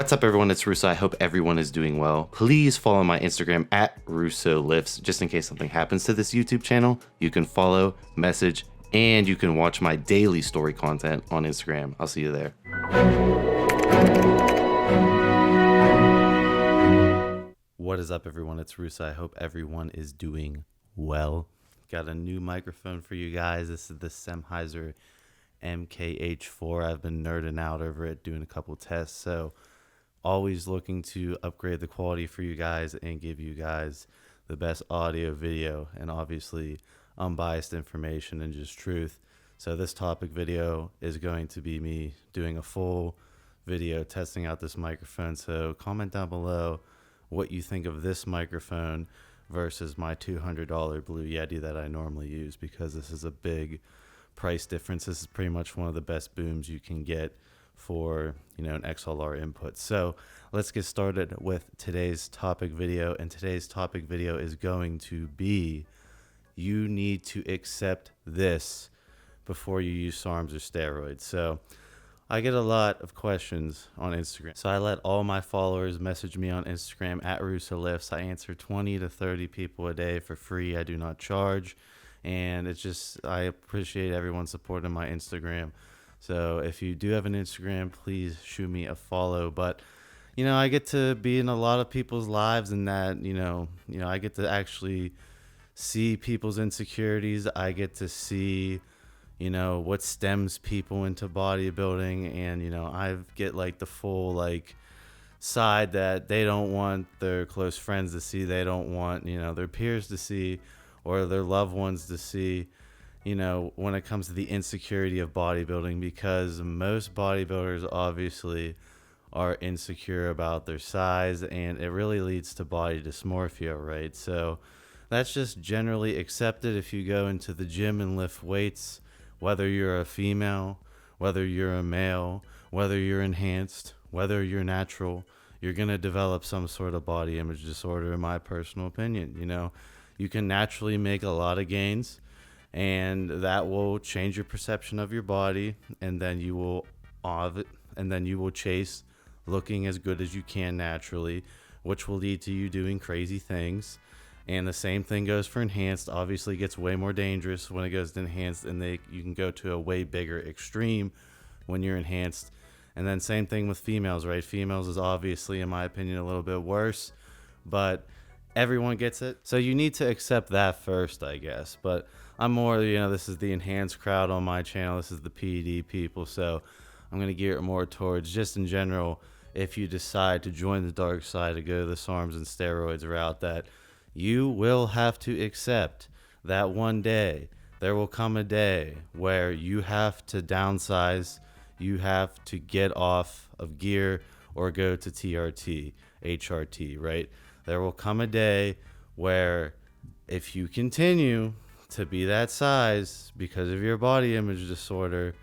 What's up, everyone? It's Russo. I hope everyone is doing well. Please follow my Instagram at RussoLifts. Just in case something happens to this YouTube channel, you can follow, message, and you can watch my daily story content on Instagram. I'll see you there. What is up, everyone? It's Russo. I hope everyone is doing well. Got a new microphone for you guys. This is the Sennheiser MKH4. I've been nerding out over it, doing a couple tests, so always looking to upgrade the quality for you guys and give you guys the best audio, video, and obviously unbiased information and just truth. So this topic video is going to be me doing a full video testing out this microphone. So comment down below what you think of this microphone versus my $200 Blue Yeti that I normally use, because this is a big price difference. This is pretty much one of the best booms you can get for, you know, an XLR input. So let's get started with today's topic video. And today's topic video is going to be, you need to accept this before you use SARMS or steroids. So I get a lot of questions on Instagram. So I let all my followers message me on Instagram at RussoLifts. I answer 20 to 30 people a day for free. I do not charge. And it's just, I appreciate everyone supporting my Instagram. So if you do have an Instagram, please shoot me a follow. But, you know, I get to be in a lot of people's lives, and that, you know, I get to actually see people's insecurities. I get to see, you know, what stems people into bodybuilding. And, you know, I get like the full like side that they don't want their close friends to see. They don't want, you know, their peers to see or their loved ones to see, you know, when it comes to the insecurity of bodybuilding, because most bodybuilders obviously are insecure about their size, and it really leads to body dysmorphia, right? So that's just generally accepted. If you go into the gym and lift weights, whether you're a female, whether you're a male, whether you're enhanced, whether you're natural, you're going to develop some sort of body image disorder, in my personal opinion. You know, you can naturally make a lot of gains, and that will change your perception of your body, and then you will chase looking as good as you can naturally, which will lead to you doing crazy things. And the same thing goes for enhanced. Obviously, it gets way more dangerous when it goes to enhanced, and you can go to a way bigger extreme when you're enhanced. And then same thing with females, right? Females is obviously, in my opinion, a little bit worse, but everyone gets it. So you need to accept that first, I guess. But I'm more, you know, this is the enhanced crowd on my channel. This is the PD people. So I'm going to gear it more towards, just in general, if you decide to join the dark side, to go the SARMS and steroids route, that you will have to accept that one day there will come a day where you have to downsize, you have to get off of gear or go to TRT, HRT, right? There will come a day where if you continue to be that size because of your body image disorder,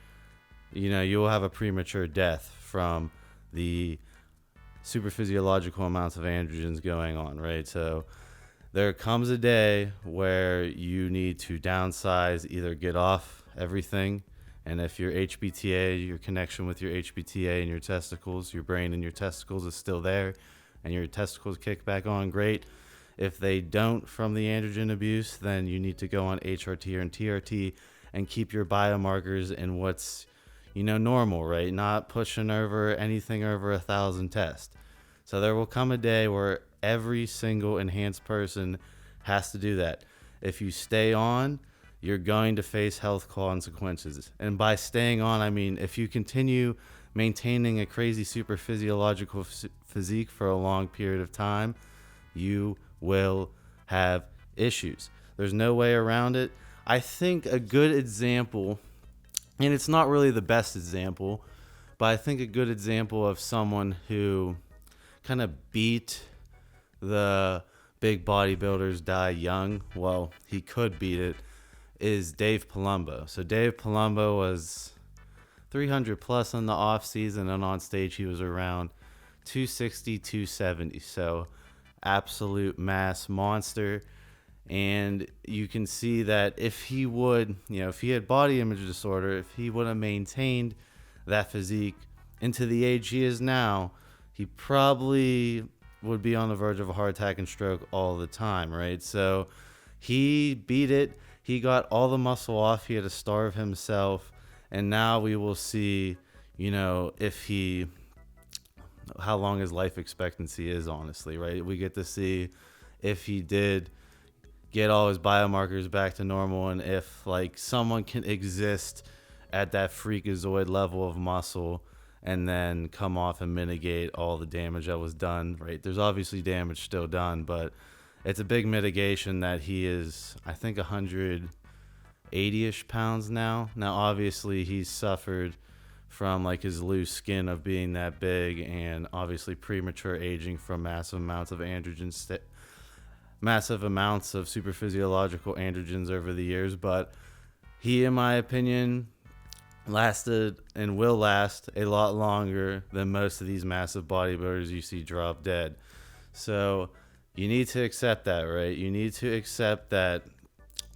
you know, you will have a premature death from the super physiological amounts of androgens going on, right? So there comes a day where you need to downsize, either get off everything, and if your HBTA, your connection with your HBTA and your testicles, your brain and your testicles is still there, and your testicles kick back on, great. If they don't from the androgen abuse, then you need to go on HRT or TRT and keep your biomarkers in what's, you know, normal, right? Not pushing over anything over 1,000 tests. So there will come a day where every single enhanced person has to do that. If you stay on, you're going to face health consequences. And by staying on, I mean, if you continue maintaining a crazy super physiological physique for a long period of time, you will have issues. There's no way around it. I think a good example, and it's not really the best example, but I think a good example of someone who kind of beat the big bodybuilders die young, well, he could beat it, is Dave Palumbo. So Dave Palumbo was 300 plus in the off season, and on stage he was around 260, 270. So absolute mass monster. And you can see that if he would, you know, if he had body image disorder, if he would have maintained that physique into the age he is now, he probably would be on the verge of a heart attack and stroke all the time, right? So he beat it. He got all the muscle off. He had to starve himself. And now we will see, how long his life expectancy is, honestly, right? We get to see if he did get all his biomarkers back to normal, and if someone can exist at that freakazoid level of muscle and then come off and mitigate all the damage that was done, right? There's obviously damage still done, but it's a big mitigation that he is, I think, 180-ish pounds now. Now, obviously, he's suffered from his loose skin of being that big, and obviously premature aging from massive amounts of massive amounts of super physiological androgens over the years. But he, in my opinion, lasted and will last a lot longer than most of these massive bodybuilders you see drop dead. So you need to accept that, right? You need to accept that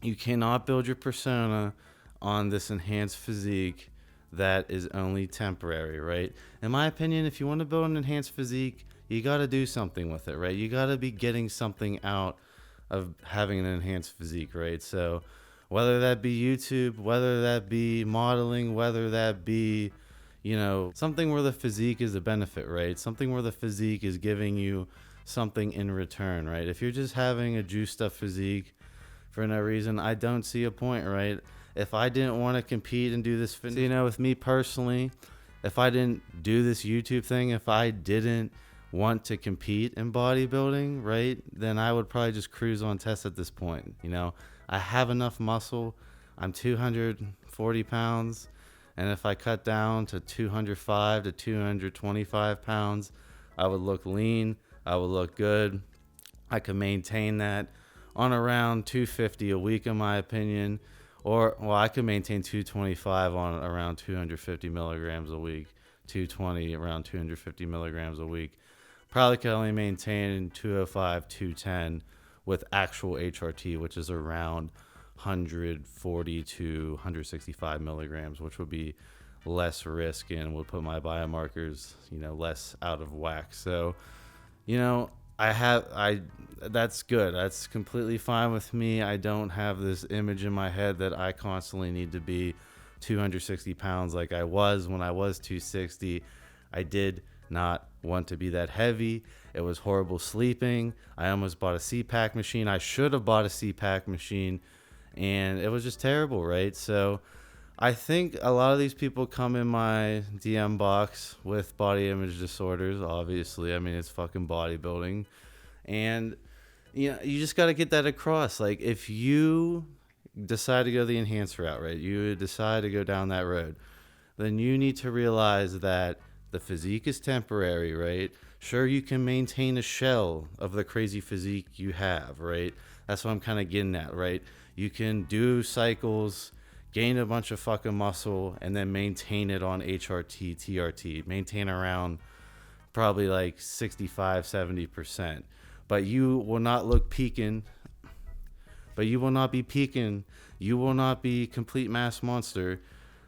you cannot build your persona on this enhanced physique that is only temporary, right? In my opinion, if you want to build an enhanced physique, you got to do something with it, right? You got to be getting something out of having an enhanced physique, right? So whether that be YouTube, whether that be modeling, whether that be, something where the physique is a benefit, right? Something where the physique is giving you something in return, right? If you're just having a juiced up physique for no reason, I don't see a point, right? If I didn't want to compete and do this, with me personally, if I didn't do this YouTube thing, if I didn't want to compete in bodybuilding, right, then I would probably just cruise on test at this point. I have enough muscle. I'm 240 pounds, and if I cut down to 205 to 225 pounds, I would look lean. I would look good. I could maintain that on around 250 a week, in my opinion. I could maintain 225 on around 250 milligrams a week, 220 around 250 milligrams a week. Probably could only maintain 205, 210 with actual HRT, which is around 140 to 165 milligrams, which would be less risk and would put my biomarkers, less out of whack. So, that's good. That's completely fine with me. I don't have this image in my head that I constantly need to be 260 pounds like I was when I was 260. I did not want to be that heavy. It was horrible sleeping. I almost bought a CPAC machine. I should have bought a CPAC machine, and it was just terrible, right? So I think a lot of these people come in my DM box with body image disorders, obviously. I mean, it's fucking bodybuilding. And, you just got to get that across. If you decide to go the enhanced route, right, you decide to go down that road, then you need to realize that the physique is temporary, right? Sure, you can maintain a shell of the crazy physique you have, right? That's what I'm kind of getting at, right? You can do cycles, gain a bunch of fucking muscle, and then maintain it on HRT, TRT. Maintain around probably 65, 70%. But you will not look peaking. But you will not be peaking. You will not be complete mass monster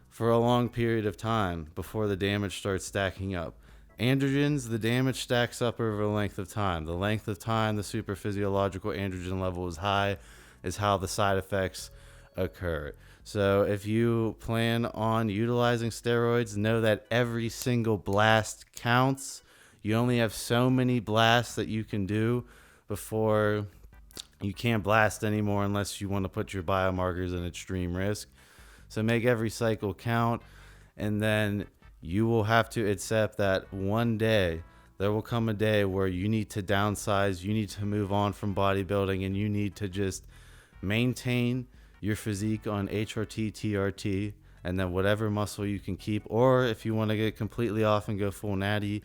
for a long period of time before the damage starts stacking up. Androgens, the damage stacks up over a length of time. The length of time the super physiological androgen level is high is how the side effects occur. So if you plan on utilizing steroids, know that every single blast counts. You only have so many blasts that you can do before you can't blast anymore unless you want to put your biomarkers in extreme risk. So make every cycle count, and then you will have to accept that one day there will come a day where you need to downsize, you need to move on from bodybuilding, and you need to just maintain your physique on HRT, TRT, and then whatever muscle you can keep. Or if you want to get completely off and go full natty,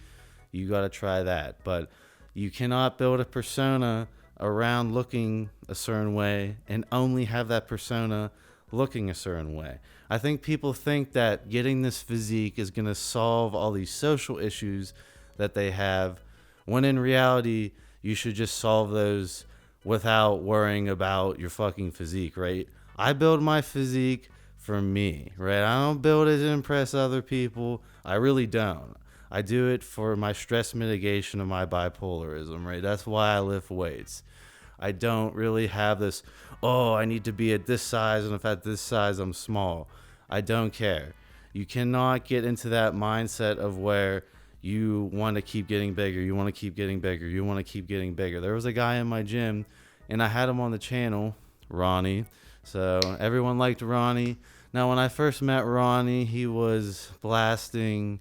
you got to try that. But you cannot build a persona around looking a certain way and only have that persona looking a certain way. I think people think that getting this physique is going to solve all these social issues that they have, when in reality, you should just solve those without worrying about your fucking physique, right? I build my physique for me, right? I don't build it to impress other people. I really don't. I do it for my stress mitigation of my bipolarism, right? That's why I lift weights. I don't really have this, oh, I need to be at this size, and if at this size, I'm small. I don't care. You cannot get into that mindset of where you want to keep getting bigger. You want to keep getting bigger. You want to keep getting bigger. There was a guy in my gym, and I had him on the channel, Ronnie. So everyone liked Ronnie. Now, when I first met Ronnie, he was blasting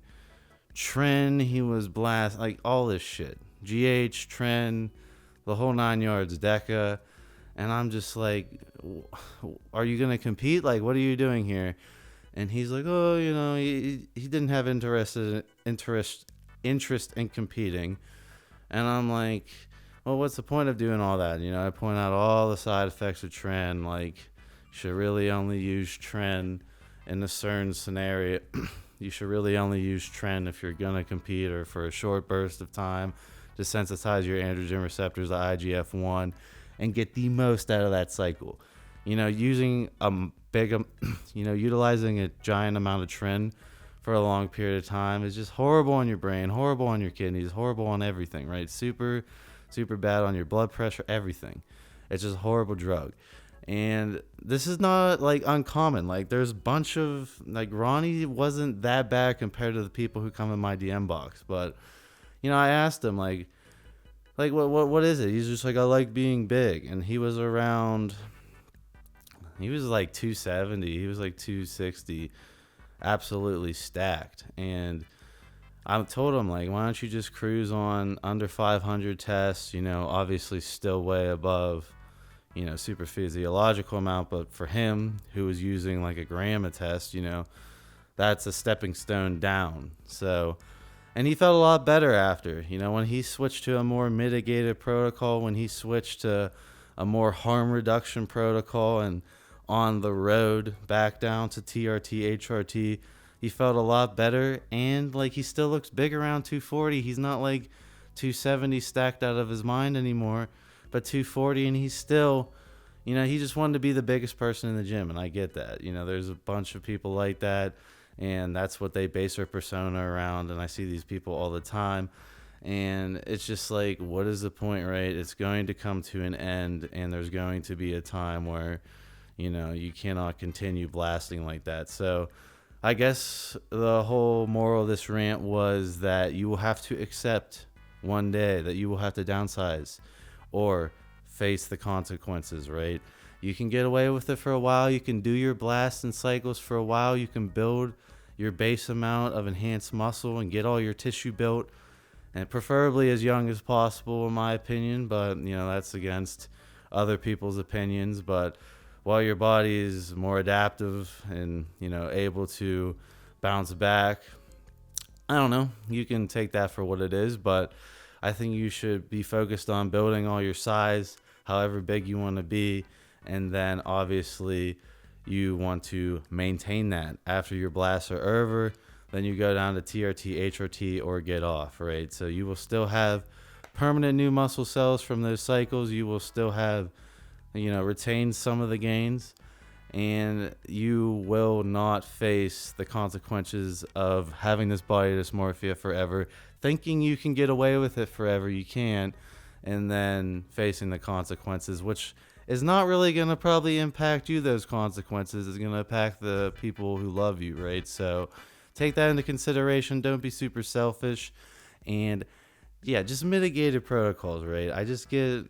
Tren. He was like all this shit. GH, Tren, the whole 9 yards, Deca. And I'm just like, are you going to compete? Like, what are you doing here? And he's like, oh, you know, he didn't have interest in competing. And I'm like, well, what's the point of doing all that? You know, I point out all the side effects of Tren. Like, you should really only use Tren in a certain scenario. You should really only use Tren if you're going to compete or for a short burst of time to sensitize your androgen receptors to IGF-1 and get the most out of that cycle. You know, using utilizing a giant amount of Tren for a long period of time is just horrible on your brain, horrible on your kidneys, horrible on everything, right? Super, super bad on your blood pressure, everything. It's just a horrible drug. And this is not like uncommon. Like there's a bunch of like Ronnie wasn't that bad compared to the people who come in my DM box. But you know, I asked him like what is it? He's just like, I like being big. And he was like 270. He was like 260, absolutely stacked. And I told him like, why don't you just cruise on under 500 tests? You know, obviously still way above, you know, super physiological amount, but for him who was using like a gram a test, you know, that's a stepping stone down. So, and he felt a lot better after, you know, when he switched to a more mitigated protocol, when he switched to a more harm reduction protocol and on the road back down to TRT, HRT, he felt a lot better. And like, he still looks big around 240. He's not like 270 stacked out of his mind anymore, but 240, and he's still, you know, he just wanted to be the biggest person in the gym, and I get that. You know, there's a bunch of people like that, and that's what they base their persona around, and I see these people all the time, and it's just like, what is the point, right? It's going to come to an end, and there's going to be a time where, you know, you cannot continue blasting like that. So I guess the whole moral of this rant was that you will have to accept one day that you will have to downsize or face the consequences, right? You can get away with it for a while. You can do your blasts and cycles for a while. You can build your base amount of enhanced muscle and get all your tissue built, and preferably as young as possible, in my opinion. But, you know, that's against other people's opinions. But while your body is more adaptive and, you know, able to bounce back, I don't know, you can take that for what it is. But I think you should be focused on building all your size, however big you want to be, and then obviously you want to maintain that after your blasts are over. Then you go down to TRT, HRT, or get off, right? So you will still have permanent new muscle cells from those cycles. You will still have, you know, retain some of the gains, and you will not face the consequences of having this body dysmorphia forever, thinking you can get away with it forever. You can't, and then facing the consequences, which is not really going to probably impact you. Those consequences is going to impact the people who love you, right? So take that into consideration. Don't be super selfish, and yeah, just mitigated protocols, right? I just get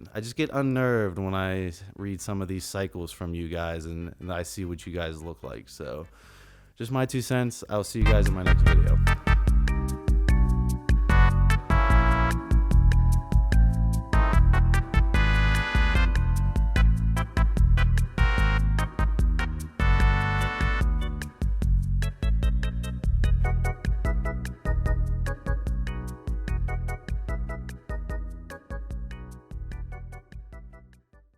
unnerved when I read some of these cycles from you guys, and I see what you guys look like. So just my 2 cents. I'll see you guys in my next video.